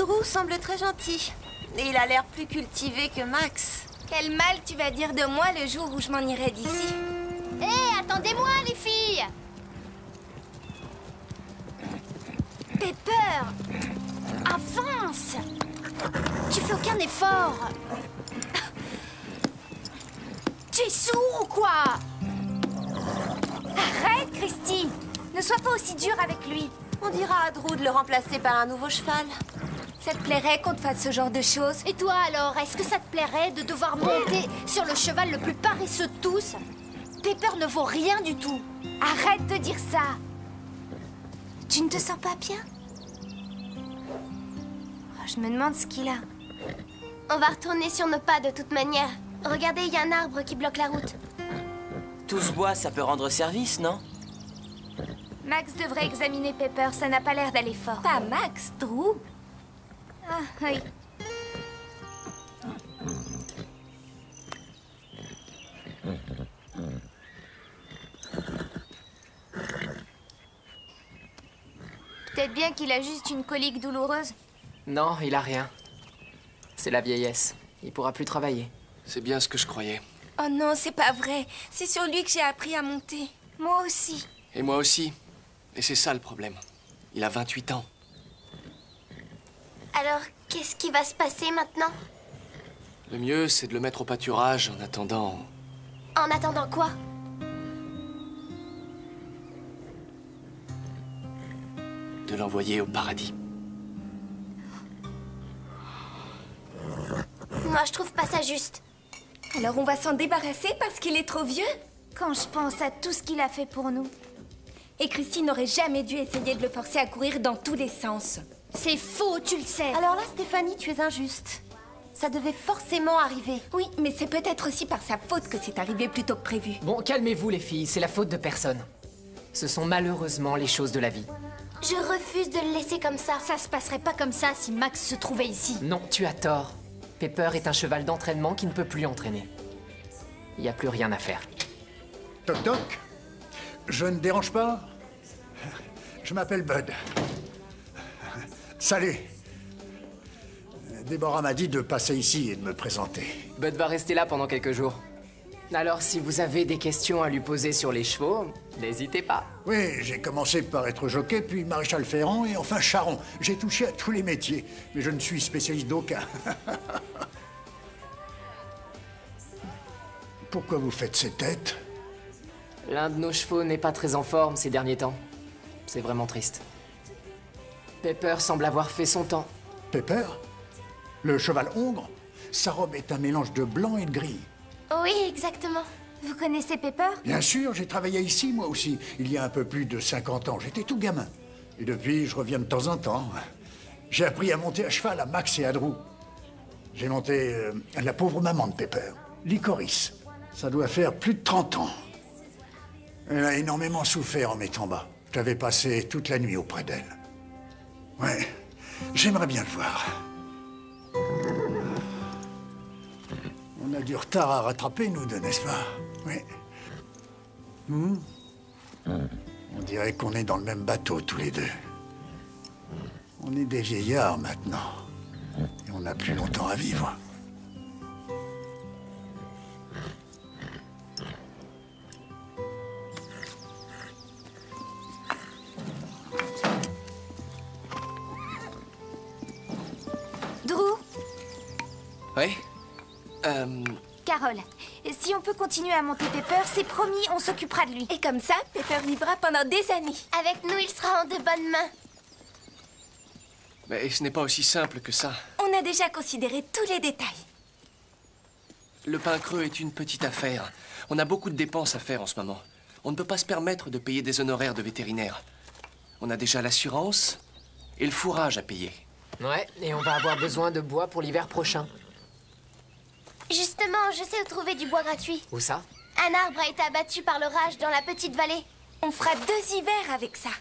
Drew semble très gentil. Et il a l'air plus cultivé que Max. Quel mal tu vas dire de moi le jour où je m'en irai d'ici. Hé, attendez-moi, les filles! Pepper! Avance! Tu fais aucun effort! Tu es sourd ou quoi? Arrête, Christy! Ne sois pas aussi dure avec lui. On dira à Drew de le remplacer par un nouveau cheval. Ça te plairait qu'on te fasse ce genre de choses? Et toi alors, est-ce que ça te plairait de devoir monter sur le cheval le plus paresseux de tous? Pepper ne vaut rien du tout. Arrête de dire ça. Tu ne te sens pas bien? Oh, je me demande ce qu'il a. On va retourner sur nos pas de toute manière. Regardez, il y a un arbre qui bloque la route. Tout ce bois, ça peut rendre service, non? Max devrait examiner Pepper, ça n'a pas l'air d'aller fort. Pas Max, Drew. Ah, oui. Peut-être bien qu'il a juste une colique douloureuse. Non, il a rien. C'est la vieillesse. Il pourra plus travailler. C'est bien ce que je croyais. Oh non, c'est pas vrai. C'est sur lui que j'ai appris à monter. Moi aussi. Et moi aussi. Et c'est ça le problème. Il a 28 ans. Alors, qu'est-ce qui va se passer maintenant? Le mieux, c'est de le mettre au pâturage en attendant... En attendant quoi? de l'envoyer au paradis. Moi, je trouve pas ça juste. Alors on va s'en débarrasser parce qu'il est trop vieux? Quand je pense à tout ce qu'il a fait pour nous. Et Christy n'aurait jamais dû essayer de le forcer à courir dans tous les sens. C'est faux, tu le sais. Alors là, Stéphanie, tu es injuste. Ça devait forcément arriver. Oui, mais c'est peut-être aussi par sa faute que c'est arrivé plus tôt que prévu. Bon, calmez-vous les filles, c'est la faute de personne. Ce sont malheureusement les choses de la vie. Je refuse de le laisser comme ça. Ça se passerait pas comme ça si Max se trouvait ici. Non, tu as tort. Pepper est un cheval d'entraînement qui ne peut plus entraîner. Il n'y a plus rien à faire. Toc toc. Je ne dérange pas? Je m'appelle Bud. Salut. Déborah m'a dit de passer ici et de me présenter. Bud va rester là pendant quelques jours. Alors, si vous avez des questions à lui poser sur les chevaux, n'hésitez pas. Oui, j'ai commencé par être jockey, puis maréchal ferrant et enfin charron. J'ai touché à tous les métiers, mais je ne suis spécialiste d'aucun. Pourquoi vous faites ces têtes? L'un de nos chevaux n'est pas très en forme ces derniers temps. C'est vraiment triste. Pepper semble avoir fait son temps. Pepper? Le cheval hongre? Sa robe est un mélange de blanc et de gris. Oui, exactement. Vous connaissez Pepper? Bien sûr, j'ai travaillé ici, moi aussi, il y a un peu plus de 50 ans. J'étais tout gamin. Et depuis, je reviens de temps en temps. J'ai appris à monter à cheval à Max et à Drew. J'ai monté la pauvre maman de Pepper, Licorice. Ça doit faire plus de 30 ans. Elle a énormément souffert en m'étant bas. J'avais passé toute la nuit auprès d'elle. Ouais, j'aimerais bien le voir. On a du retard à rattraper, nous deux, n'est-ce pas? Oui. On dirait qu'on est dans le même bateau, tous les deux. On est des vieillards, maintenant. Et on n'a plus longtemps à vivre. Drew? Oui? Carole, si on peut continuer à monter Pepper, c'est promis, on s'occupera de lui. Et comme ça, Pepper vivra pendant des années. Avec nous, il sera en de bonnes mains. Mais ce n'est pas aussi simple que ça. On a déjà considéré tous les détails. Le pain creux est une petite affaire. On a beaucoup de dépenses à faire en ce moment. On ne peut pas se permettre de payer des honoraires de vétérinaire. On a déjà l'assurance et le fourrage à payer. Ouais, et on va avoir besoin de bois pour l'hiver prochain. Justement, je sais où trouver du bois gratuit. Où ça? Un arbre a été abattu par l'orage dans la petite vallée. On fera 2 hivers avec ça.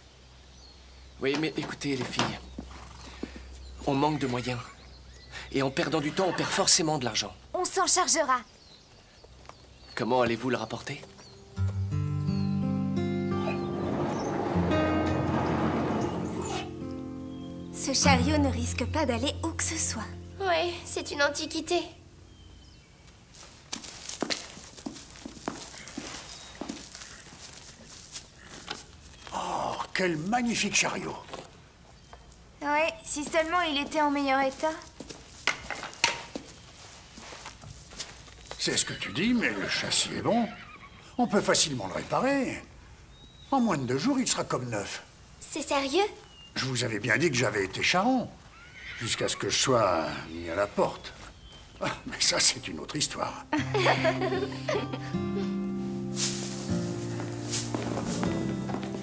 Oui, mais écoutez, les filles. On manque de moyens. Et en perdant du temps, on perd forcément de l'argent. On s'en chargera. Comment allez-vous le rapporter? Ce Ce chariot ne risque pas d'aller où que ce soit. Ouais, c'est une antiquité. Oh, quel magnifique chariot! Ouais, si seulement il était en meilleur état. C'est ce que tu dis, mais le châssis est bon. On peut facilement le réparer. En moins de 2 jours, il sera comme neuf. C'est sérieux? Je vous avais bien dit que j'avais été charron, jusqu'à ce que je sois mis à la porte. Ah, mais ça, c'est une autre histoire.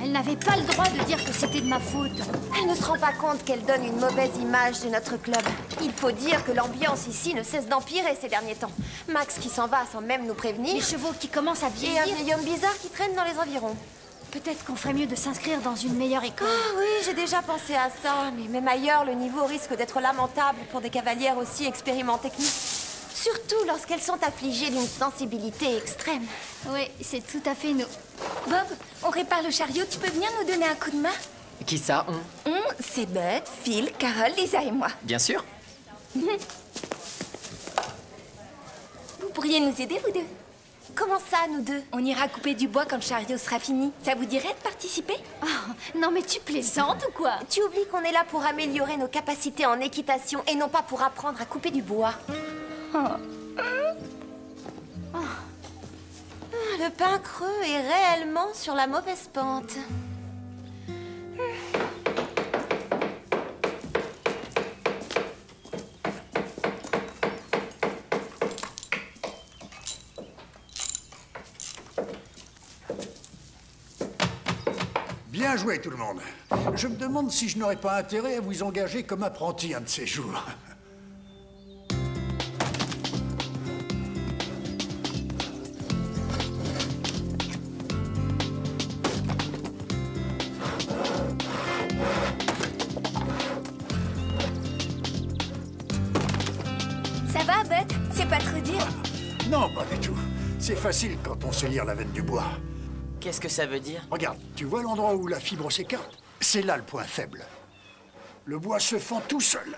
Elle n'avait pas le droit de dire que c'était de ma faute. Elle ne se rend pas compte qu'elle donne une mauvaise image de notre club. Il faut dire que l'ambiance ici ne cesse d'empirer ces derniers temps. Max qui s'en va sans même nous prévenir. Les chevaux qui commencent à Et vieillir. un vieil homme bizarre qui traîne dans les environs. Peut-être qu'on ferait mieux de s'inscrire dans une meilleure école. Ah oui, j'ai déjà pensé à ça. Mais même ailleurs, le niveau risque d'être lamentable pour des cavalières aussi expérimentées que nous. Surtout lorsqu'elles sont affligées d'une sensibilité extrême. Oui, c'est tout à fait nous. Bob, on répare le chariot, tu peux venir nous donner un coup de main? Qui ça, on? C'est Bud, Phil, Carole, Lisa et moi. Bien sûr. Vous pourriez nous aider, vous deux? Comment ça, nous deux? On ira couper du bois quand le chariot sera fini. Ça vous dirait de participer? Oh, non mais tu plaisantes ou quoi? Tu oublies qu'on est là pour améliorer nos capacités en équitation et non pas pour apprendre à couper du bois. Le pain creux est réellement sur la mauvaise pente. Bien joué, tout le monde. Je me demande si je n'aurais pas intérêt à vous engager comme apprenti un de ces jours. Ça va, Bud? C'est pas trop dur? Non, pas du tout. C'est facile quand on sait lire la veine du bois. Qu'est-ce que ça veut dire? Regarde, tu vois l'endroit où la fibre s'écarte? C'est là le point faible. Le bois se fend tout seul.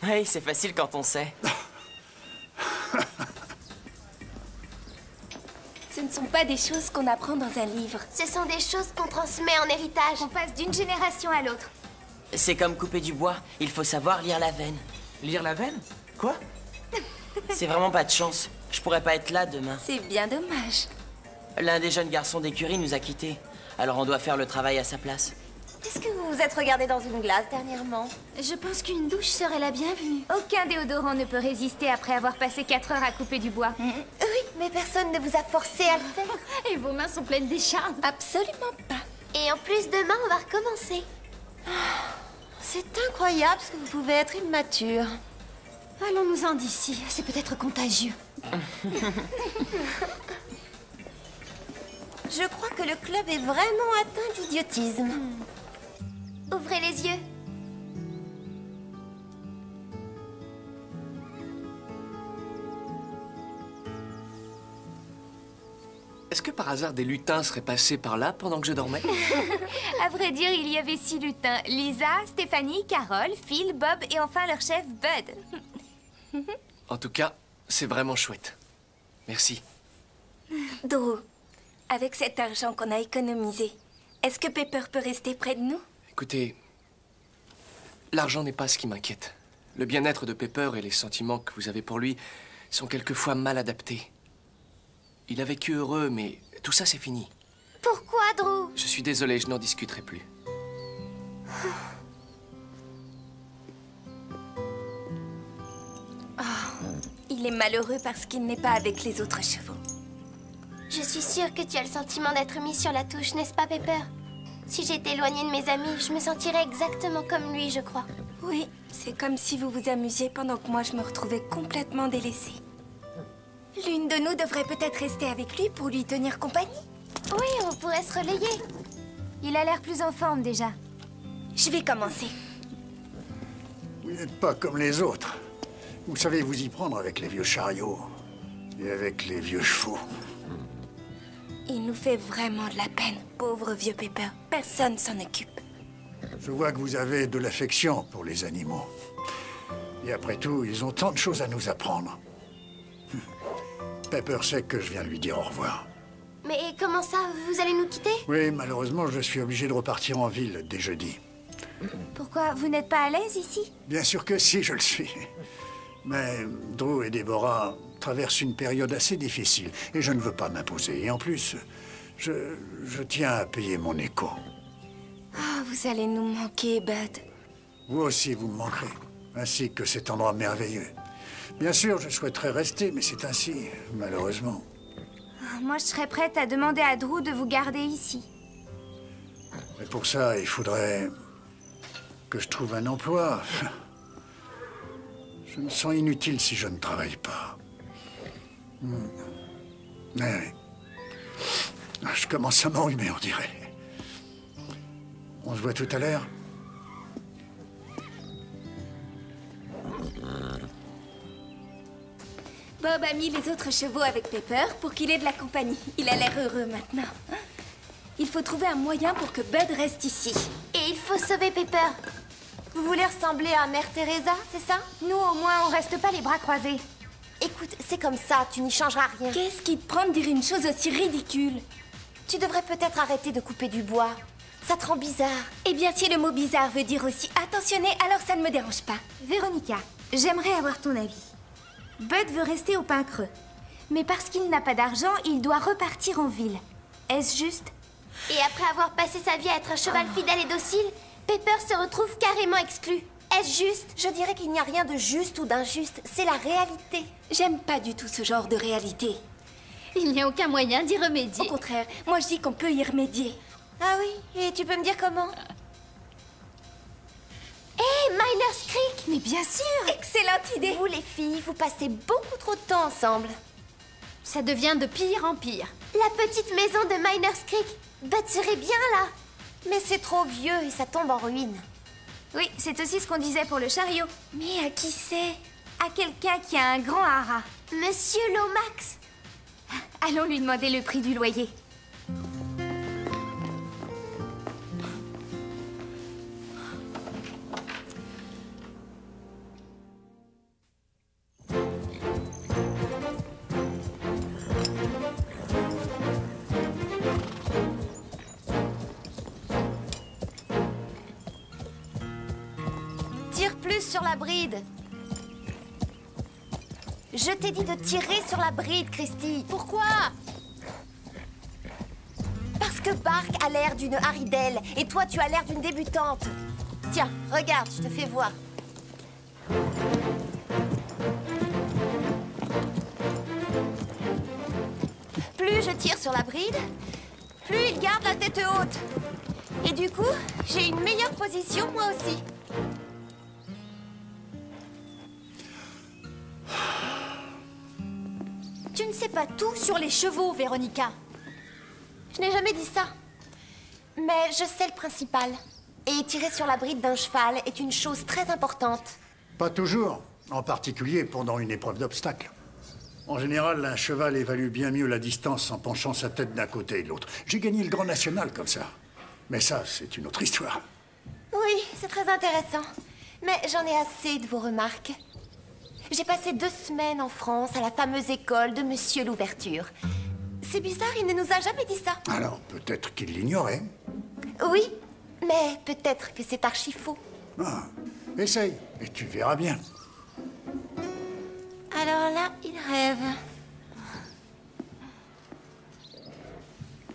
Oui, c'est facile quand on sait. Ce ne sont pas des choses qu'on apprend dans un livre. Ce sont des choses qu'on transmet en héritage. On passe d'une génération à l'autre. C'est comme couper du bois. Il faut savoir lire la veine. Lire la veine? Quoi? C'est vraiment pas de chance. Je pourrais pas être là demain. C'est bien dommage. L'un des jeunes garçons d'écurie nous a quittés. Alors on doit faire le travail à sa place. Est-ce que vous vous êtes regardé dans une glace dernièrement? Je pense qu'une douche serait la bienvenue. Aucun déodorant ne peut résister après avoir passé 4 heures à couper du bois. Oui, mais personne ne vous a forcé à le faire. Et vos mains sont pleines d'échardes. Absolument pas. Et en plus, demain, on va recommencer. C'est incroyable ce que vous pouvez être immature. Allons-nous-en d'ici, c'est peut-être contagieux. Je crois que le club est vraiment atteint d'idiotisme. Ouvrez les yeux. Est-ce que par hasard des lutins seraient passés par là pendant que je dormais? À vrai dire, il y avait 6 lutins. Lisa, Stéphanie, Carole, Phil, Bob et enfin leur chef, Bud. En tout cas, c'est vraiment chouette. Merci. Drew, avec cet argent qu'on a économisé, est-ce que Pepper peut rester près de nous? Écoutez, l'argent n'est pas ce qui m'inquiète. Le bien-être de Pepper et les sentiments que vous avez pour lui sont quelquefois mal adaptés. Il a vécu heureux, mais tout ça, c'est fini. Pourquoi, Drew? Je suis désolé, je n'en discuterai plus. Il est malheureux parce qu'il n'est pas avec les autres chevaux. Je suis sûre que tu as le sentiment d'être mis sur la touche, n'est-ce pas, Pepper? Si j'étais éloignée de mes amis, je me sentirais exactement comme lui, je crois. Oui, c'est comme si vous vous amusiez pendant que moi je me retrouvais complètement délaissée. L'une de nous devrait peut-être rester avec lui pour lui tenir compagnie. Oui, on pourrait se relayer. Il a l'air plus en forme déjà. Je vais commencer. Vous n'êtes pas comme les autres. Vous savez vous y prendre avec les vieux chariots et avec les vieux chevaux. Il nous fait vraiment de la peine, pauvre vieux Pepper. Personne s'en occupe. Je vois que vous avez de l'affection pour les animaux. Et après tout, ils ont tant de choses à nous apprendre. Pepper sait que je viens lui dire au revoir. Mais comment ça, vous allez nous quitter? Oui, malheureusement, je suis obligé de repartir en ville dès jeudi. Pourquoi vous n'êtes pas à l'aise ici? Bien sûr que si, je le suis. Mais Drew et Deborah traversent une période assez difficile et je ne veux pas m'imposer. Et en plus, je tiens à payer mon écho. Oh, vous allez nous manquer, Bud. Vous aussi, vous me manquerez, ainsi que cet endroit merveilleux. Bien sûr, je souhaiterais rester, mais c'est ainsi, malheureusement. Oh, moi, je serais prête à demander à Drew de vous garder ici. Mais pour ça, il faudrait que je trouve un emploi. Je me sens inutile si je ne travaille pas. Ouais. Je commence à m'enrhumer, on dirait. On se voit tout à l'heure. Bob a mis les autres chevaux avec Pepper pour qu'il ait de la compagnie. Il a l'air heureux maintenant. Il faut trouver un moyen pour que Bud reste ici. Et il faut sauver Pepper. Vous voulez ressembler à Mère Teresa, c'est ça? Nous, au moins, on reste pas les bras croisés. Écoute, c'est comme ça, tu n'y changeras rien. Qu'est-ce qui te prend de dire une chose aussi ridicule? Tu devrais peut-être arrêter de couper du bois. Ça te rend bizarre. Eh bien, si le mot bizarre veut dire aussi attentionné, alors ça ne me dérange pas. Véronica, j'aimerais avoir ton avis. Bud veut rester au Pin Creux. Mais parce qu'il n'a pas d'argent, il doit repartir en ville. Est-ce juste? Et après avoir passé sa vie à être un cheval fidèle et docile, Pepper se retrouve carrément exclu. Est-ce juste? Je dirais qu'il n'y a rien de juste ou d'injuste. C'est la réalité. J'aime pas du tout ce genre de réalité. Il n'y a aucun moyen d'y remédier. Au contraire, moi je dis qu'on peut y remédier. Ah oui? Et tu peux me dire comment? Hé, Miner's Creek! Mais bien sûr! Excellente idée! Vous les filles, vous passez beaucoup trop de temps ensemble. Ça devient de pire en pire. La petite maison de Miner's Creek. Bud serait bien là. Mais c'est trop vieux et ça tombe en ruine. Oui, c'est aussi ce qu'on disait pour le chariot. Mais à qui c'est? À quelqu'un qui a un grand haras. Monsieur Lomax. Allons lui demander le prix du loyer. Tire plus sur la bride. Je t'ai dit de tirer sur la bride, Christy. Pourquoi? Parce que Bark a l'air d'une Haridelle et toi, tu as l'air d'une débutante. Tiens, regarde, je te fais voir. Plus je tire sur la bride, plus il garde la tête haute. Et du coup, j'ai une meilleure position, moi aussi. Tu ne sais pas tout sur les chevaux, Véronica. Je n'ai jamais dit ça. Mais je sais le principal. Et tirer sur la bride d'un cheval est une chose très importante. Pas toujours, en particulier pendant une épreuve d'obstacle. En général, un cheval évalue bien mieux la distance en penchant sa tête d'un côté et de l'autre. J'ai gagné le Grand National comme ça. Mais ça, c'est une autre histoire. Oui, c'est très intéressant. Mais j'en ai assez de vos remarques. J'ai passé 2 semaines en France à la fameuse école de Monsieur Louverture. C'est bizarre, il ne nous a jamais dit ça. Alors, peut-être qu'il l'ignorait. Oui, mais peut-être que c'est archi faux. Ah, essaye, et tu verras bien. Alors là, il rêve.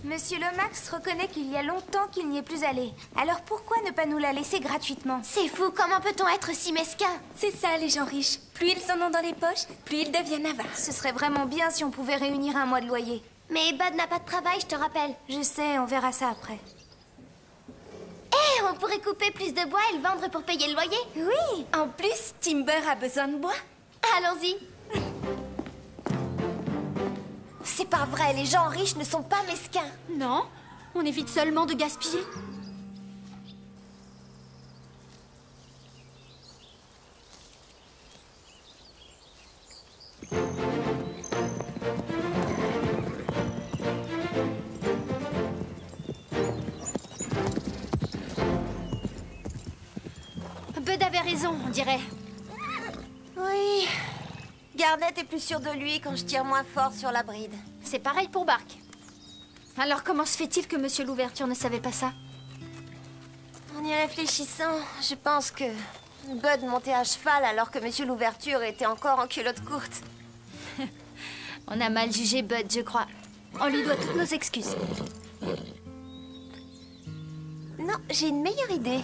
Monsieur Lomax reconnaît qu'il y a longtemps qu'il n'y est plus allé. Alors pourquoi ne pas nous la laisser gratuitement? C'est fou, comment peut-on être si mesquin? C'est ça, les gens riches. Plus ils en ont dans les poches, plus ils deviennent avares. Ce serait vraiment bien si on pouvait réunir un mois de loyer. Mais Bud n'a pas de travail, je te rappelle. Je sais, on verra ça après. Eh, on pourrait couper plus de bois et le vendre pour payer le loyer. Oui, en plus, Timber a besoin de bois. Allons-y. C'est pas vrai, les gens riches ne sont pas mesquins. Non, on évite seulement de gaspiller. maison, on dirait. Oui. Garnet est plus sûr de lui quand je tire moins fort sur la bride. C'est pareil pour Bark. Alors comment se fait-il que Monsieur l'Ouverture ne savait pas ça? En y réfléchissant, je pense que Bud montait à cheval alors que Monsieur l'Ouverture était encore en culotte courte. On a mal jugé Bud, je crois. On lui doit toutes nos excuses. Non, j'ai une meilleure idée.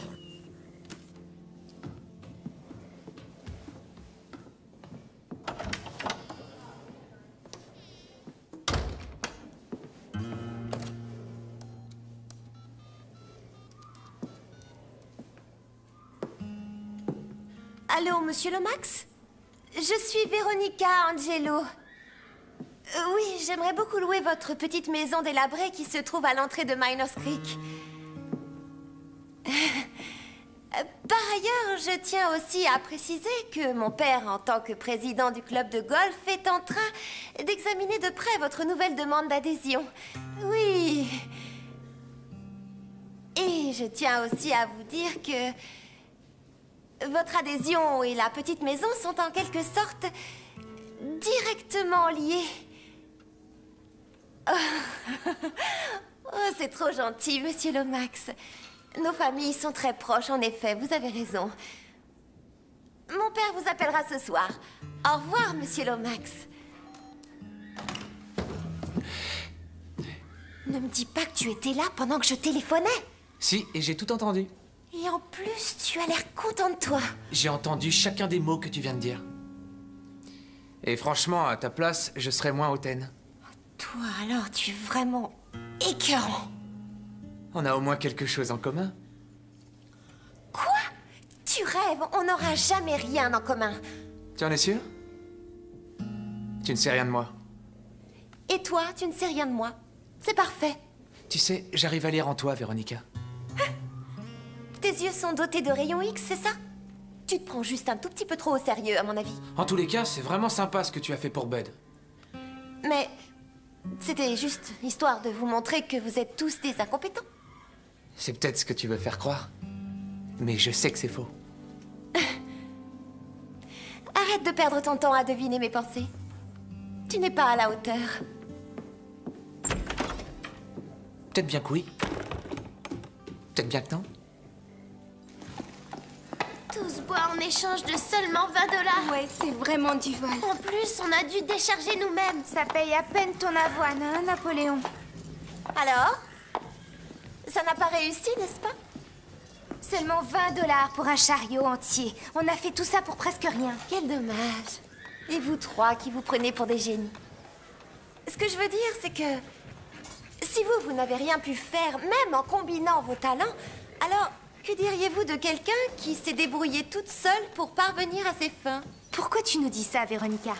Allô, Monsieur Lomax? Je suis Veronica Angelo. Oui, j'aimerais beaucoup louer votre petite maison délabrée qui se trouve à l'entrée de Miners Creek. Par ailleurs, je tiens aussi à préciser que mon père, en tant que président du club de golf, est en train d'examiner de près votre nouvelle demande d'adhésion. Oui. Et je tiens aussi à vous dire que votre adhésion et la petite maison sont en quelque sorte directement liées. Oh, c'est trop gentil, Monsieur Lomax. Nos familles sont très proches, en effet, vous avez raison. Mon père vous appellera ce soir. Au revoir, Monsieur Lomax. Ne me dis pas que tu étais là pendant que je téléphonais. Si, et j'ai tout entendu. Et en plus, tu as l'air content de toi. J'ai entendu chacun des mots que tu viens de dire. Et franchement, à ta place, je serais moins hautaine. Toi, alors, tu es vraiment écœurant. On a au moins quelque chose en commun. Quoi? Tu rêves, on n'aura jamais rien en commun. Tu en es sûr? Tu ne sais rien de moi. Et toi, tu ne sais rien de moi. C'est parfait. Tu sais, j'arrive à lire en toi, Véronica. Tes yeux sont dotés de rayons X, c'est ça? Tu te prends juste un tout petit peu trop au sérieux, à mon avis. En tous les cas, c'est vraiment sympa ce que tu as fait pour Bud. Mais c'était juste histoire de vous montrer que vous êtes tous des incompétents. C'est peut-être ce que tu veux faire croire. Mais je sais que c'est faux. Arrête de perdre ton temps à deviner mes pensées. Tu n'es pas à la hauteur. Peut-être bien que oui. Peut-être bien que non. Tous boire en échange de seulement 20 $. Ouais, c'est vraiment du vol. En plus, on a dû décharger nous-mêmes. Ça paye à peine ton avoine, hein, Napoléon? Alors? Ça n'a pas réussi, n'est-ce pas? Seulement 20 $ pour un chariot entier. On a fait tout ça pour presque rien. Quel dommage. Et vous trois qui vous prenez pour des génies. Ce que je veux dire, c'est que si vous n'avez rien pu faire, même en combinant vos talents, alors que diriez-vous de quelqu'un qui s'est débrouillé toute seule pour parvenir à ses fins? Pourquoi tu nous dis ça, Véronica?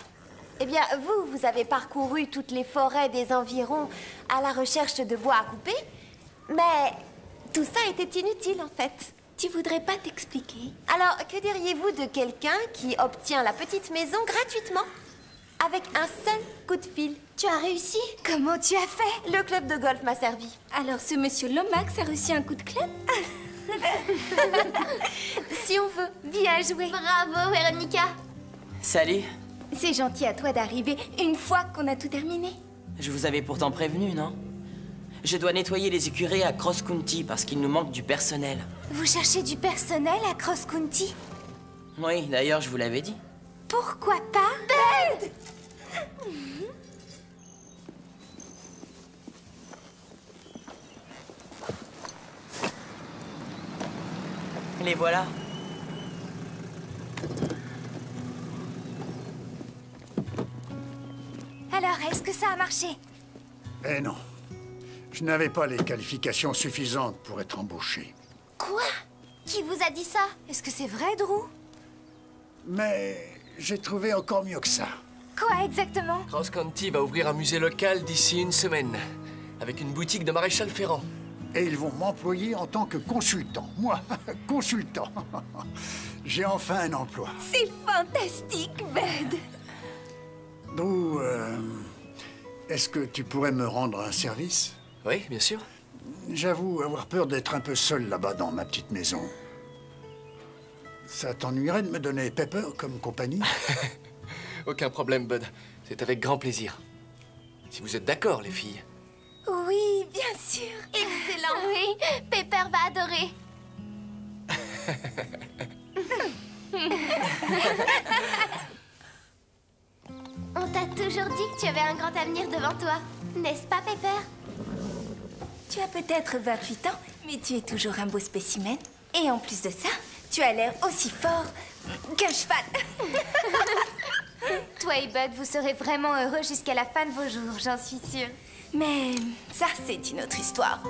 Eh bien, vous avez parcouru toutes les forêts des environs à la recherche de bois à couper, mais tout ça était inutile en fait. Tu voudrais pas t'expliquer? Alors, que diriez-vous de quelqu'un qui obtient la petite maison gratuitement, avec un seul coup de fil? Tu as réussi? Comment tu as fait? Le club de golf m'a servi. Alors ce monsieur Lomax a reçu un coup de club? Si on veut. Bien joué. Bravo, Véronica. Salut. C'est gentil à toi d'arriver une fois qu'on a tout terminé. Je vous avais pourtant prévenu, non? Je dois nettoyer les écuries à Cross County parce qu'il nous manque du personnel. Vous cherchez du personnel à Cross County? Oui, d'ailleurs, je vous l'avais dit. Pourquoi pas? Bud! Les voilà. Alors, est-ce que ça a marché? Eh non. Je n'avais pas les qualifications suffisantes pour être embauché. Quoi? Qui vous a dit ça? Est-ce que c'est vrai, Drew? Mais j'ai trouvé encore mieux que ça. Quoi exactement? Cross County va ouvrir un musée local d'ici une semaine, avec une boutique de maréchal Ferrand. Et ils vont m'employer en tant que consultant. Moi, consultant. J'ai enfin un emploi. C'est fantastique, Bud! Drew, est-ce que tu pourrais me rendre un service? Oui, bien sûr. J'avoue avoir peur d'être un peu seul là-bas dans ma petite maison. Ça t'ennuierait de me donner Pepper comme compagnie? Aucun problème, Bud. C'est avec grand plaisir. Si vous êtes d'accord, les filles. Oui, bien sûr. Excellent. Oui, Pepper va adorer. On t'a toujours dit que tu avais un grand avenir devant toi, n'est-ce pas, Pepper? Tu as peut-être 28 ans, mais tu es toujours un beau spécimen. Et en plus de ça, tu as l'air aussi fort qu'un cheval. Toi et Bud, vous serez vraiment heureux jusqu'à la fin de vos jours, j'en suis sûre. Mais ça, c'est une autre histoire.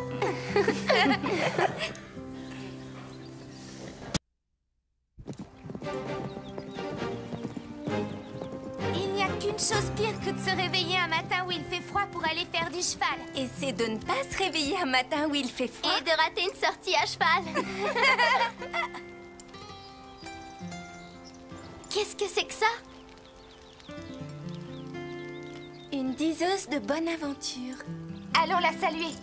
Il n'y a qu'une chose pire que de se réveiller un matin où il fait froid pour aller faire du cheval. Et c'est de ne pas se réveiller un matin où il fait froid. Et de rater une sortie à cheval. Qu'est-ce que c'est que ça? Une diseuse de bonne aventure. Allons la saluer.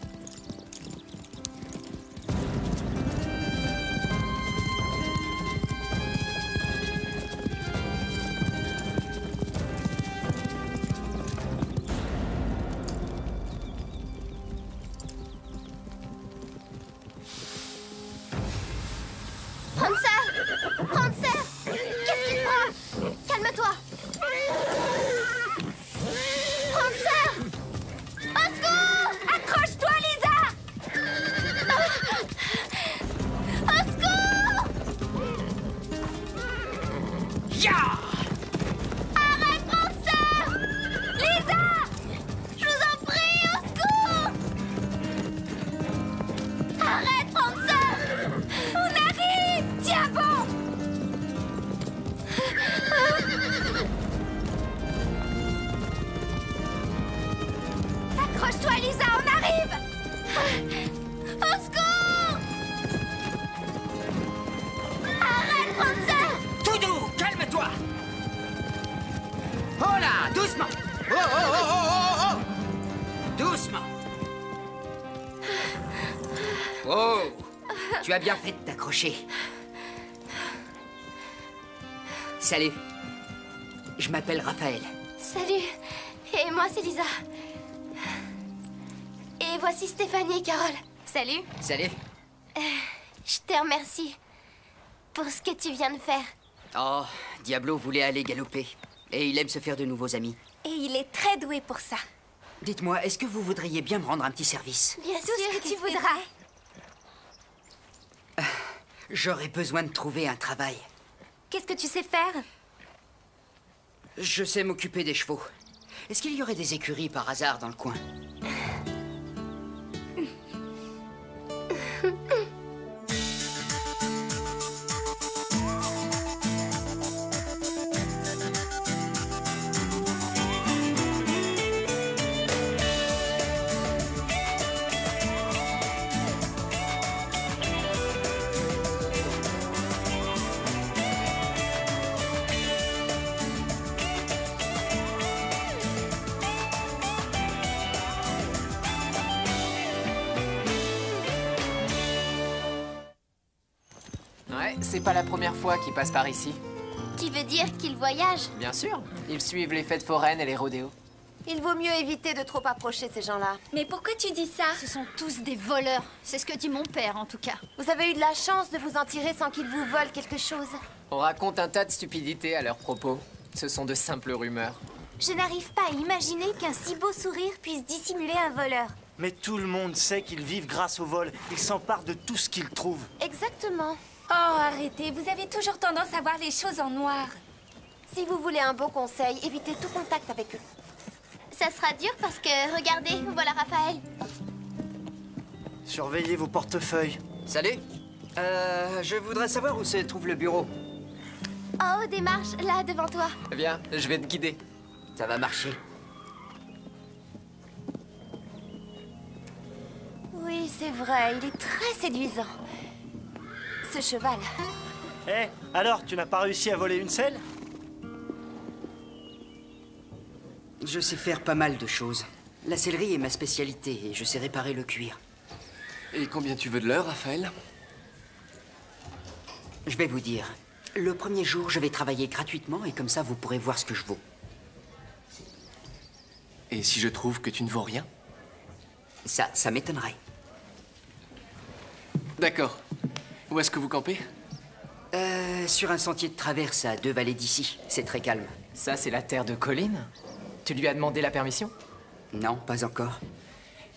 Prancer! Prancer! Qu'est-ce qui te prend? Calme-toi! Prancer! Au secours! Accroche-toi, Lisa! Au secours! Arrête, Prancer! Lisa! Je vous en prie, au secours! Arrête, Prancer! On arrive! Tiens bon! Accroche-toi, Lisa, on arrive! Au secours! Arrête, Prancer! Tout doux, calme-toi. Oh là, doucement. Oh, oh, oh, oh, oh, oh. Doucement. Oh, tu as bien fait de t'accrocher. Salut. Je m'appelle Raphaël. Salut, et moi c'est Lisa. Et voici Stéphanie et Carole. Salut. Salut. Je te remercie pour ce que tu viens de faire. Oh, Diablo voulait aller galoper. Et il aime se faire de nouveaux amis. Et il est très doué pour ça. Dites-moi, est-ce que vous voudriez bien me rendre un petit service? Bien Tout sûr ce que tu voudras. J'aurais besoin de trouver un travail. Qu'est-ce que tu sais faire? Je sais m'occuper des chevaux. Est-ce qu'il y aurait des écuries par hasard dans le coin? Ouais, c'est pas la première fois qu'ils passent par ici. Tu veux dire qu'ils voyagent? Bien sûr, ils suivent les fêtes foraines et les rodéos. Il vaut mieux éviter de trop approcher ces gens-là. Mais pourquoi tu dis ça? Ce sont tous des voleurs. C'est ce que dit mon père, en tout cas. Vous avez eu de la chance de vous en tirer sans qu'ils vous volent quelque chose. On raconte un tas de stupidités à leur propos. Ce sont de simples rumeurs. Je n'arrive pas à imaginer qu'un si beau sourire puisse dissimuler un voleur. Mais tout le monde sait qu'ils vivent grâce au vol. Ils s'emparent de tout ce qu'ils trouvent. Exactement. Oh, arrêtez, vous avez toujours tendance à voir les choses en noir. Si vous voulez un beau conseil, évitez tout contact avec eux. Ça sera dur parce que, regardez, voilà Raphaël. Surveillez vos portefeuilles. Salut. Je voudrais savoir où se trouve le bureau. En haut des marches, là, devant toi. Viens, je vais te guider. Ça va marcher. Oui, c'est vrai, il est très séduisant. Ce cheval. Eh, alors, tu n'as pas réussi à voler une selle? Je sais faire pas mal de choses. La sellerie est ma spécialité et je sais réparer le cuir. Et combien tu veux de l'heure, Raphaël? Je vais vous dire. Le premier jour, je vais travailler gratuitement et comme ça, vous pourrez voir ce que je vaux. Et si je trouve que tu ne vaux rien? Ça m'étonnerait. D'accord. Où est-ce que vous campez? Sur un sentier de traverse à 2 vallées d'ici. C'est très calme. Ça, c'est la terre de Colin? Tu lui as demandé la permission? Non, pas encore.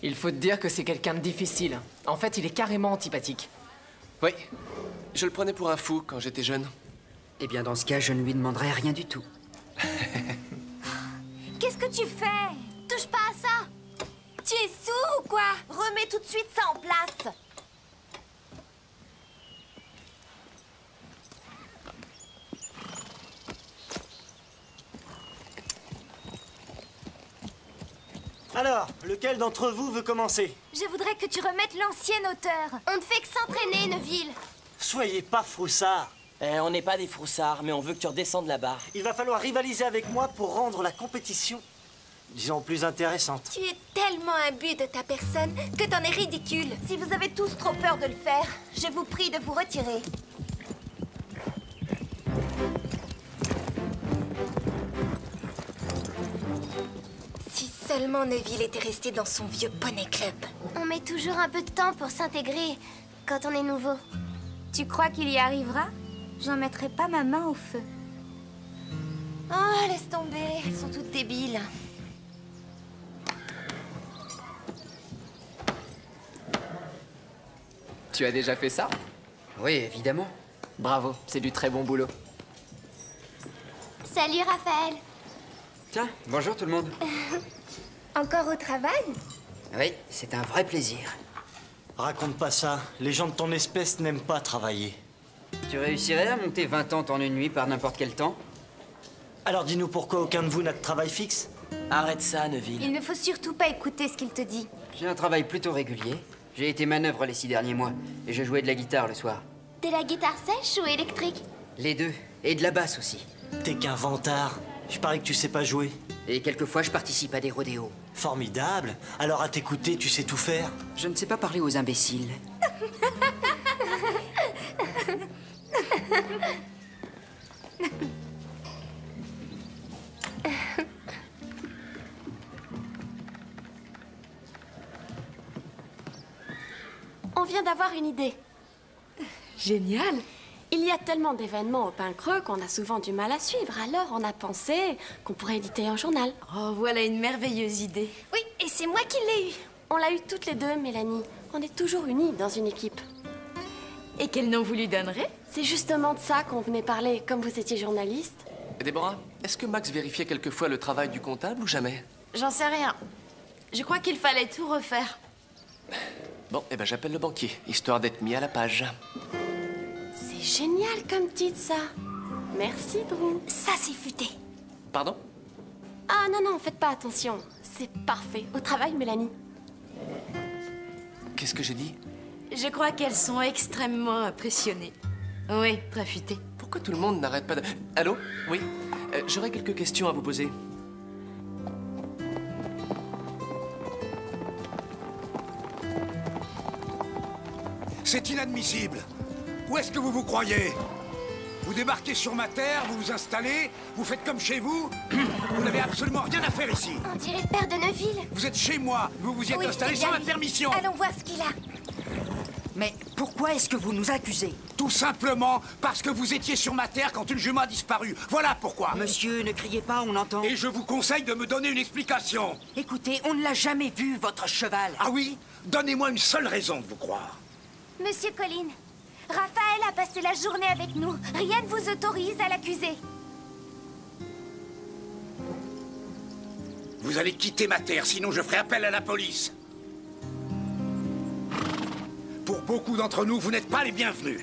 Il faut te dire que c'est quelqu'un de difficile. En fait, il est carrément antipathique. Oui. Je le prenais pour un fou quand j'étais jeune. Eh bien, dans ce cas, je ne lui demanderai rien du tout. Qu'est-ce que tu fais? Touche pas à ça! Tu es sourd ou quoi? Remets tout de suite ça en place! Alors, lequel d'entre vous veut commencer? Je voudrais que tu remettes l'ancienne hauteur. On ne fait que s'entraîner, Neville. Soyez pas froussards. On n'est pas des froussards, mais on veut que tu redescendes la barre. Il va falloir rivaliser avec moi pour rendre la compétition, disons, plus intéressante. Tu es tellement imbu de ta personne que t'en es ridicule. Si vous avez tous trop peur de le faire, je vous prie de vous retirer. Si seulement Neville était resté dans son vieux poney club. On met toujours un peu de temps pour s'intégrer quand on est nouveau. Tu crois qu'il y arrivera? J'en mettrai pas ma main au feu. Oh, laisse tomber, elles sont toutes débiles. Tu as déjà fait ça? Oui, évidemment. Bravo, c'est du très bon boulot. Salut, Raphaël. Tiens, bonjour tout le monde. Encore au travail? Oui, c'est un vrai plaisir. Raconte pas ça. Les gens de ton espèce n'aiment pas travailler. Tu réussirais à monter 20 tentes en une nuit par n'importe quel temps? Alors dis-nous pourquoi aucun de vous n'a de travail fixe? Arrête ça, Neville. Il ne faut surtout pas écouter ce qu'il te dit. J'ai un travail plutôt régulier. J'ai été manœuvre les 6 derniers mois et je jouais de la guitare le soir. De la guitare sèche ou électrique? Les deux. Et de la basse aussi. T'es qu'un vantard. Je parie que tu sais pas jouer. Et quelquefois, je participe à des rodéos. Formidable. Alors à t'écouter, tu sais tout faire. Je ne sais pas parler aux imbéciles. On vient d'avoir une idée. Génial! Il y a tellement d'événements au Pain Creux qu'on a souvent du mal à suivre. Alors on a pensé qu'on pourrait éditer un journal. Oh, voilà une merveilleuse idée. Oui, et c'est moi qui l'ai eu. On l'a eu toutes les deux, Mélanie. On est toujours unis dans une équipe. Et quel nom vous lui donnerez? C'est justement de ça qu'on venait parler, comme vous étiez journaliste. Déborah, est-ce que Max vérifiait quelquefois le travail du comptable ou jamais? J'en sais rien. Je crois qu'il fallait tout refaire. Bon, eh ben j'appelle le banquier, histoire d'être mis à la page. C'est génial comme titre, ça. Merci, Drew. Ça, c'est futé. Pardon? Ah non, non, faites pas attention. C'est parfait. Au travail, Mélanie. Qu'est-ce que j'ai dit? Je crois qu'elles sont extrêmement impressionnées. Oui, très futées. Pourquoi tout le monde n'arrête pas de... Allô? Oui? J'aurais quelques questions à vous poser. C'est inadmissible. Où est-ce que vous vous croyez? Vous débarquez sur ma terre, vous vous installez, vous faites comme chez vous. Vous n'avez absolument rien à faire ici. On dirait le père de Neville. Vous êtes chez moi, vous vous y êtes installé sans ma permission. Allons voir ce qu'il a. Mais pourquoi est-ce que vous nous accusez? Tout simplement parce que vous étiez sur ma terre quand une jument a disparu. Voilà pourquoi. Monsieur, ne criez pas, on entend. Et je vous conseille de me donner une explication. Écoutez, on ne l'a jamais vu, votre cheval. Ah oui? Donnez-moi une seule raison de vous croire. Monsieur Colin, Raphaël a passé la journée avec nous. Rien ne vous autorise à l'accuser. Vous allez quitter ma terre, sinon je ferai appel à la police. Pour beaucoup d'entre nous, vous n'êtes pas les bienvenus.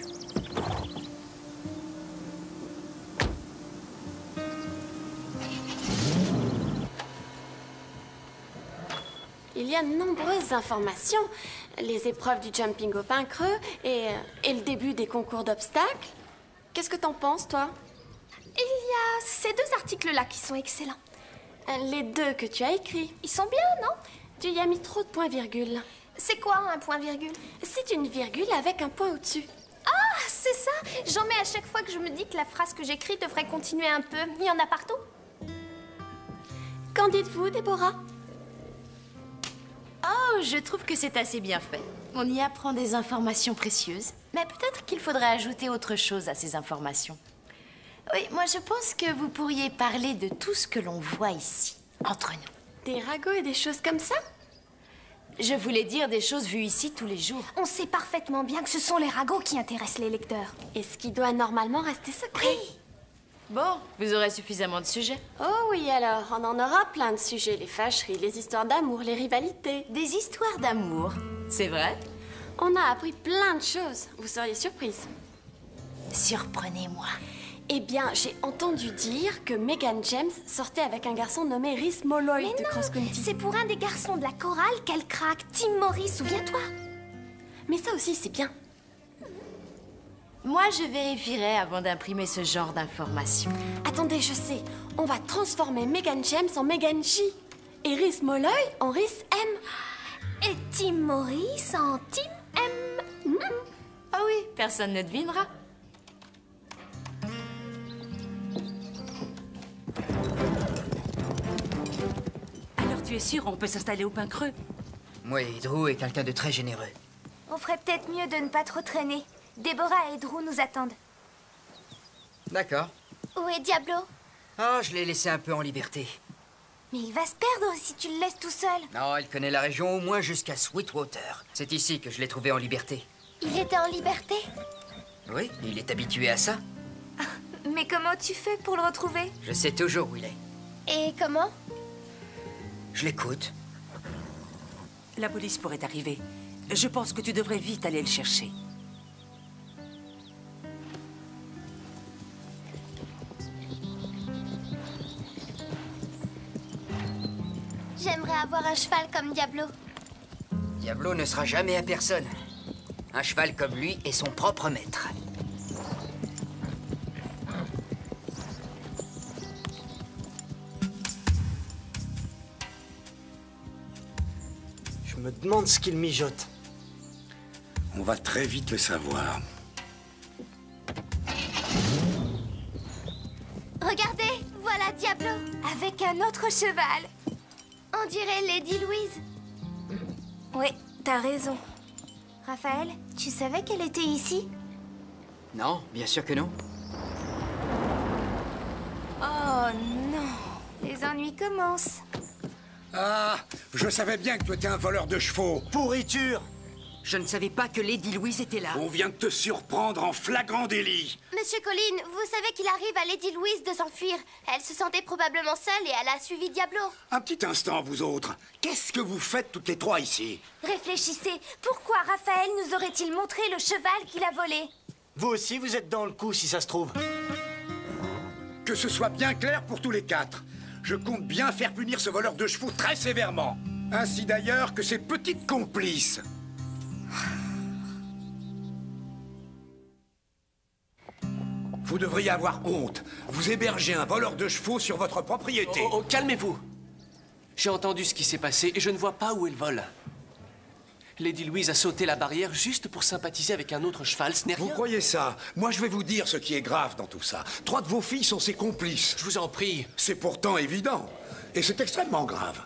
Il y a de nombreuses informations. Les épreuves du jumping au Pain Creux et le début des concours d'obstacles. Qu'est-ce que t'en penses, toi? Il y a ces deux articles-là qui sont excellents. Les deux que tu as écrits. Ils sont bien, non? Tu y as mis trop de points-virgule. C'est quoi un point-virgule? C'est une virgule avec un point au-dessus. Ah, c'est ça? J'en mets à chaque fois que je me dis que la phrase que j'écris devrait continuer un peu. Il y en a partout. Qu'en dites-vous, Déborah? Oh, je trouve que c'est assez bien fait. On y apprend des informations précieuses. Mais peut-être qu'il faudrait ajouter autre chose à ces informations. Oui, moi je pense que vous pourriez parler de tout ce que l'on voit ici, entre nous. Des ragots et des choses comme ça? Je voulais dire des choses vues ici tous les jours. On sait parfaitement bien que ce sont les ragots qui intéressent les lecteurs. Et ce qui doit normalement rester secret. Oui. Bon, vous aurez suffisamment de sujets. Oh oui, alors, on en aura plein de sujets. Les fâcheries, les histoires d'amour, les rivalités. Des histoires d'amour, c'est vrai? On a appris plein de choses. Vous seriez surprise. Surprenez-moi. Eh bien, j'ai entendu dire que Megan James sortait avec un garçon nommé Rhys Molloy de Cross County. C'est pour un des garçons de la chorale qu'elle craque, Tim Morris, souviens-toi. Mais ça aussi, c'est bien. Moi, je vérifierai avant d'imprimer ce genre d'informations. Attendez, je sais. On va transformer Megan James en Megan J. Et Rhys Molloy en Rhys M. Et Tim Morris en Tim M. Ah oui, personne ne devinera. Alors tu es sûr, on peut s'installer au Pain Creux? Oui, Drew est quelqu'un de très généreux. On ferait peut-être mieux de ne pas trop traîner. Déborah et Drew nous attendent. D'accord. Où est Diablo? Ah, je l'ai laissé un peu en liberté. Mais il va se perdre si tu le laisses tout seul. Non, il connaît la région au moins jusqu'à Sweetwater. C'est ici que je l'ai trouvé en liberté. Il était en liberté? Oui, il est habitué à ça. Mais comment tu fais pour le retrouver? Je sais toujours où il est. Et comment? Je l'écoute. La police pourrait arriver. Je pense que tu devrais vite aller le chercher. J'aimerais avoir un cheval comme Diablo. Diablo ne sera jamais à personne. Un cheval comme lui est son propre maître. Je me demande ce qu'il mijote. On va très vite le savoir. Regardez, voilà Diablo. Avec un autre cheval. On dirait Lady Louise. Oui, t'as raison. Raphaël, tu savais qu'elle était ici? Non, bien sûr que non. Oh non, les ennuis commencent. Ah, je savais bien que tu étais un voleur de chevaux. Pourriture! Je ne savais pas que Lady Louise était là. On vient de te surprendre en flagrant délit. Monsieur Colline, vous savez qu'il arrive à Lady Louise de s'enfuir. Elle se sentait probablement seule et elle a suivi Diablo. Un petit instant, vous autres. Qu'est-ce que vous faites toutes les trois ici? Réfléchissez, pourquoi Raphaël nous aurait-il montré le cheval qu'il a volé? Vous aussi, vous êtes dans le coup, si ça se trouve. Que ce soit bien clair pour tous les quatre. Je compte bien faire punir ce voleur de chevaux très sévèrement. Ainsi d'ailleurs que ses petites complices. Vous devriez avoir honte. Vous hébergez un voleur de chevaux sur votre propriété. Oh, calmez-vous. J'ai entendu ce qui s'est passé et je ne vois pas où est le vol. Lady Louise a sauté la barrière juste pour sympathiser avec un autre cheval, ce n'est rien. Vous croyez ça? Moi, je vais vous dire ce qui est grave dans tout ça. 3 de vos filles sont ses complices. Je vous en prie. C'est pourtant évident. Et c'est extrêmement grave.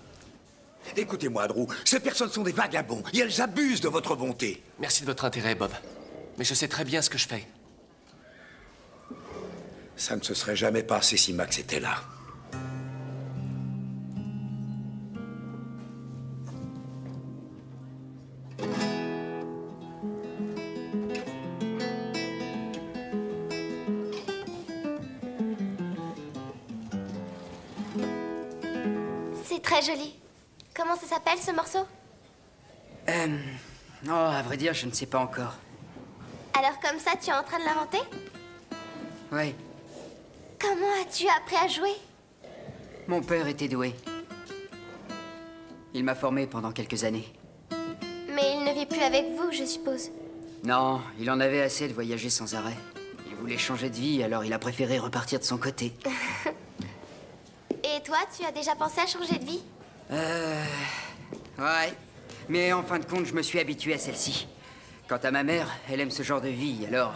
Écoutez-moi, Drew, ces personnes sont des vagabonds et elles abusent de votre bonté. Merci de votre intérêt, Bob. Mais je sais très bien ce que je fais. Ça ne se serait jamais passé si Max était là. C'est très joli. Comment ça s'appelle ce morceau? Oh, à vrai dire, je ne sais pas encore. Alors comme ça, tu es en train de l'inventer? Oui, Comment as-tu appris à jouer? mon père était doué. Il m'a formé pendant quelques années. Mais il ne vit plus avec vous, je suppose. Non, il en avait assez de voyager sans arrêt. Il voulait changer de vie, alors il a préféré repartir de son côté. Et toi, tu as déjà pensé à changer de vie? Ouais. Mais en fin de compte, je me suis habitué à celle-ci. Quant à ma mère, elle aime ce genre de vie, alors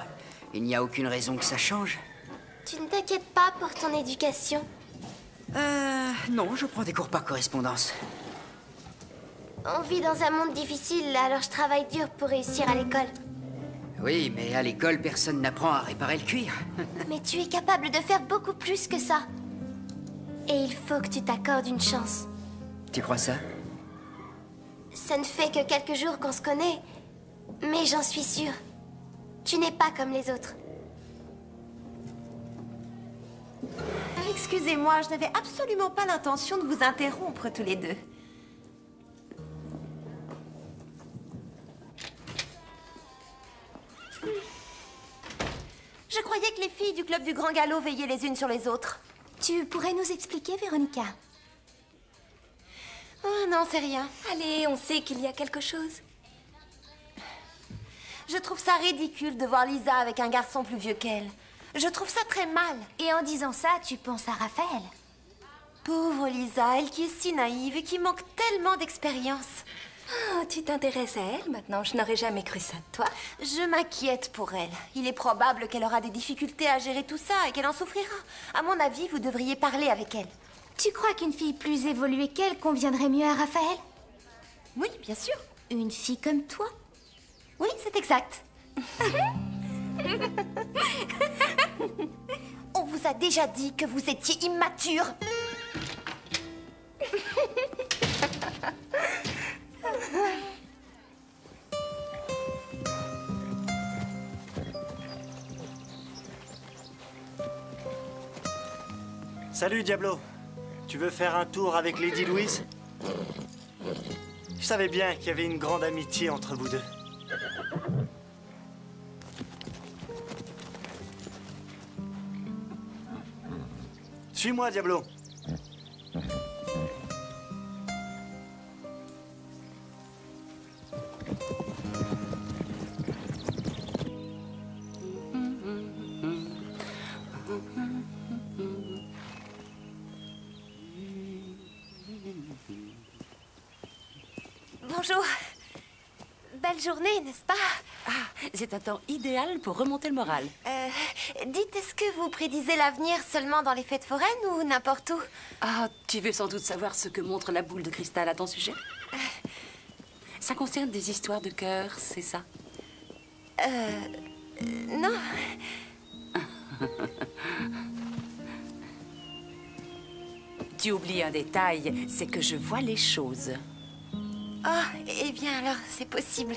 Il n'y a aucune raison que ça change. Tu ne t'inquiètes pas pour ton éducation? Non, je prends des cours par correspondance. On vit dans un monde difficile, alors je travaille dur pour réussir à l'école. Oui, mais à l'école, personne n'apprend à réparer le cuir. Mais tu es capable de faire beaucoup plus que ça. Et il faut que tu t'accordes une chance. Tu crois ça? Ça ne fait que quelques jours qu'on se connaît, mais j'en suis sûre. Tu n'es pas comme les autres. Excusez-moi, je n'avais absolument pas l'intention de vous interrompre tous les deux. Je croyais que les filles du club du Grand Galop veillaient les unes sur les autres. Tu pourrais nous expliquer, Véronica? Oh non, c'est rien. Allez, on sait qu'il y a quelque chose. Je trouve ça ridicule de voir Lisa avec un garçon plus vieux qu'elle. Je trouve ça très mal. Et en disant ça, tu penses à Raphaël? Pauvre Lisa, elle qui est si naïve et qui manque tellement d'expérience. Oh, tu t'intéresses à elle maintenant? Je n'aurais jamais cru ça de toi. Je m'inquiète pour elle. Il est probable qu'elle aura des difficultés à gérer tout ça et qu'elle en souffrira. À mon avis, vous devriez parler avec elle. Tu crois qu'une fille plus évoluée qu'elle conviendrait mieux à Raphaël? Oui, bien sûr. Une fille comme toi? Oui, c'est exact. On vous a déjà dit que vous étiez immature. Salut, Diablo. Tu veux faire un tour avec Lady Louise? Je savais bien qu'il y avait une grande amitié entre vous deux. Suis-moi, Diablo. Bonjour. Belle journée, n'est-ce pas? Ah, c'est un temps idéal pour remonter le moral. Dites, est-ce que vous prédisez l'avenir seulement dans les fêtes foraines ou n'importe où? Ah, tu veux sans doute savoir ce que montre la boule de cristal à ton sujet? Ça concerne des histoires de cœur, c'est ça? Non. Tu oublies un détail, c'est que je vois les choses. Ah, eh bien alors, c'est possible.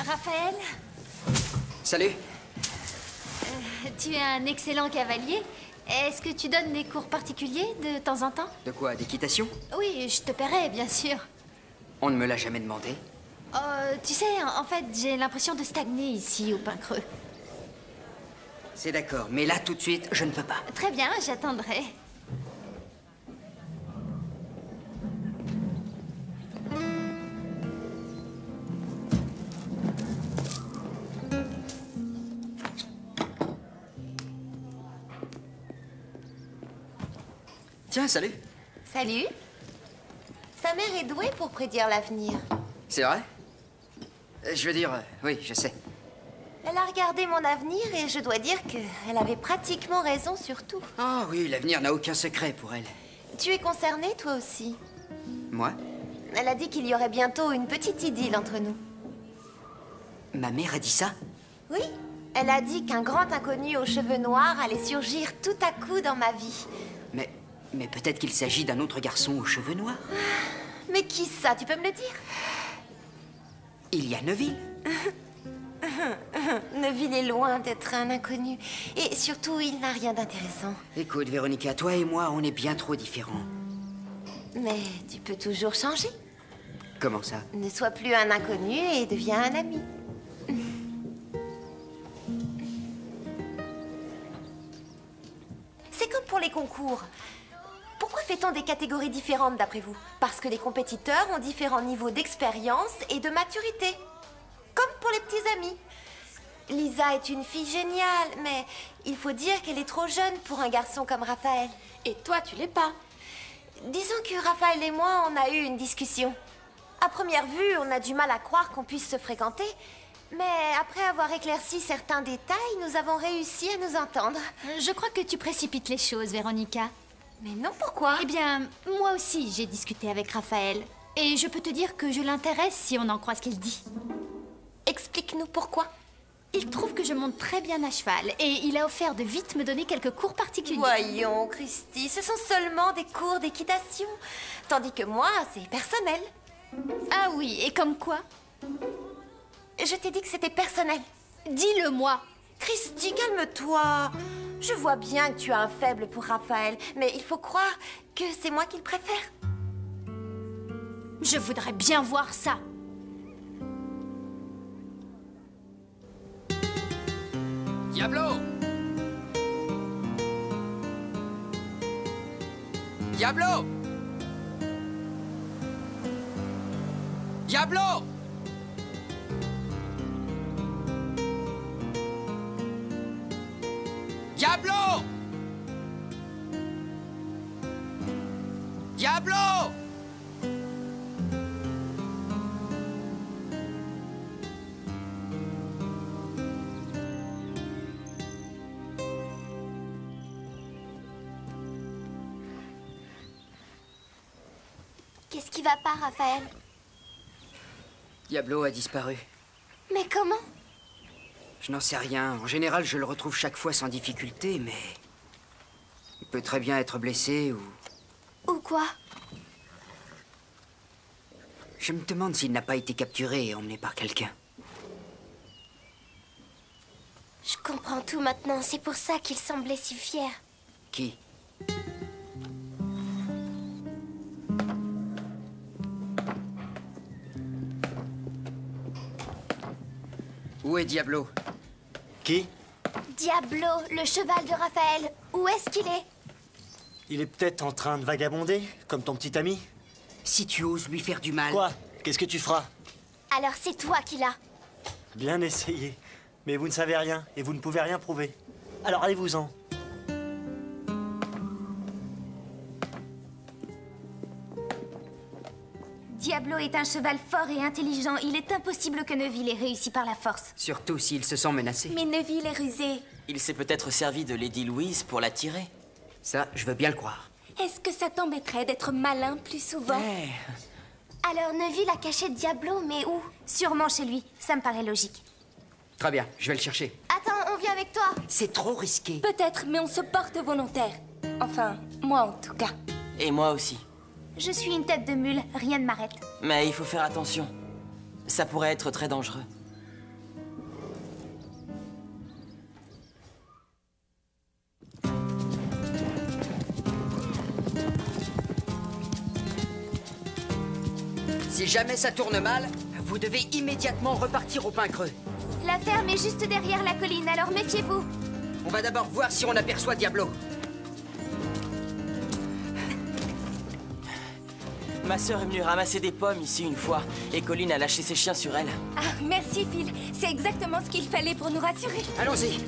Raphaël? Salut. Tu es un excellent cavalier. Est-ce que tu donnes des cours particuliers de temps en temps? De quoi? D'équitation? Oui, je te paierai, bien sûr. On ne me l'a jamais demandé. Tu sais, en fait, j'ai l'impression de stagner ici, au Pin Creux. C'est d'accord, mais là, tout de suite, je ne peux pas. Très bien, j'attendrai. Tiens, salut. Salut. Ta mère est douée pour prédire l'avenir. C'est vrai? Je veux dire, oui, je sais. Elle a regardé mon avenir et je dois dire qu'elle avait pratiquement raison sur tout. Ah oui, l'avenir n'a aucun secret pour elle. Tu es concerné, toi aussi? Moi? Elle a dit qu'il y aurait bientôt une petite idylle entre nous. Ma mère a dit ça? Oui, elle a dit qu'un grand inconnu aux cheveux noirs allait surgir tout à coup dans ma vie. Mais peut-être qu'il s'agit d'un autre garçon aux cheveux noirs. Mais qui ça? Tu peux me le dire? Il y a Neville. Neville est loin d'être un inconnu. Et surtout, il n'a rien d'intéressant. Écoute, Véronica, toi et moi, on est bien trop différents. Mais tu peux toujours changer. Comment ça? Ne sois plus un inconnu et deviens un ami. C'est comme pour les concours. Pourquoi fait-on des catégories différentes d'après vous? Parce que les compétiteurs ont différents niveaux d'expérience et de maturité. Comme pour les petits amis. Lisa est une fille géniale, mais il faut dire qu'elle est trop jeune pour un garçon comme Raphaël. Et toi, tu l'es pas. Disons que Raphaël et moi, on a eu une discussion. À première vue, on a du mal à croire qu'on puisse se fréquenter. Mais après avoir éclairci certains détails, nous avons réussi à nous entendre. Je crois que tu précipites les choses, Véronica. Mais non, pourquoi? Eh bien, moi aussi, j'ai discuté avec Raphaël. Et je peux te dire que je l'intéresse si on en croit ce qu'il dit. Explique-nous pourquoi. Il trouve que je monte très bien à cheval. Et il a offert de vite me donner quelques cours particuliers. Voyons, Christy, ce sont seulement des cours d'équitation. Tandis que moi, c'est personnel. Ah oui, et comme quoi? Je t'ai dit que c'était personnel. Dis-le-moi. Christy, calme-toi. Je vois bien que tu as un faible pour Raphaël, mais il faut croire que c'est moi qui le préfère. Je voudrais bien voir ça. Diablo! Diablo! Diablo! Diablo! Diablo! Qu'est-ce qui va pas, Raphaël? Diablo a disparu. Mais comment? Je n'en sais rien. En général, je le retrouve chaque fois sans difficulté, mais... il peut très bien être blessé ou... Ou quoi? Je me demande s'il n'a pas été capturé et emmené par quelqu'un. Je comprends tout maintenant. C'est pour ça qu'il semblait si fier. Qui? Où est Diablo? Qui? Diablo, le cheval de Raphaël. Où est-ce qu'il est? Il est peut-être en train de vagabonder, comme ton petit ami. Si tu oses lui faire du mal... Quoi? Qu'est-ce que tu feras? Alors c'est toi qui l'as. Bien essayé. Mais vous ne savez rien, et vous ne pouvez rien prouver. Alors allez-vous-en. Diablo est un cheval fort et intelligent. Il est impossible que Neville ait réussi par la force. Surtout s'il se sent menacé. Mais Neville est rusé. Il s'est peut-être servi de Lady Louise pour l'attirer. Ça, je veux bien le croire. Est-ce que ça t'embêterait d'être malin plus souvent? Alors Neville a caché Diablo, mais où? Sûrement chez lui. Ça me paraît logique. Très bien, je vais le chercher. Attends, on vient avec toi. C'est trop risqué. Peut-être, mais on se porte volontaire. Enfin, moi en tout cas. Et moi aussi. Je suis une tête de mule, rien ne m'arrête. Mais il faut faire attention. Ça pourrait être très dangereux. Si jamais ça tourne mal, vous devez immédiatement repartir au Pin Creux. La ferme est juste derrière la colline, alors méfiez-vous. On va d'abord voir si on aperçoit Diablo. Ma sœur est venue ramasser des pommes ici une fois, et Colline a lâché ses chiens sur elle. Ah, merci Phil. C'est exactement ce qu'il fallait pour nous rassurer. Allons-y.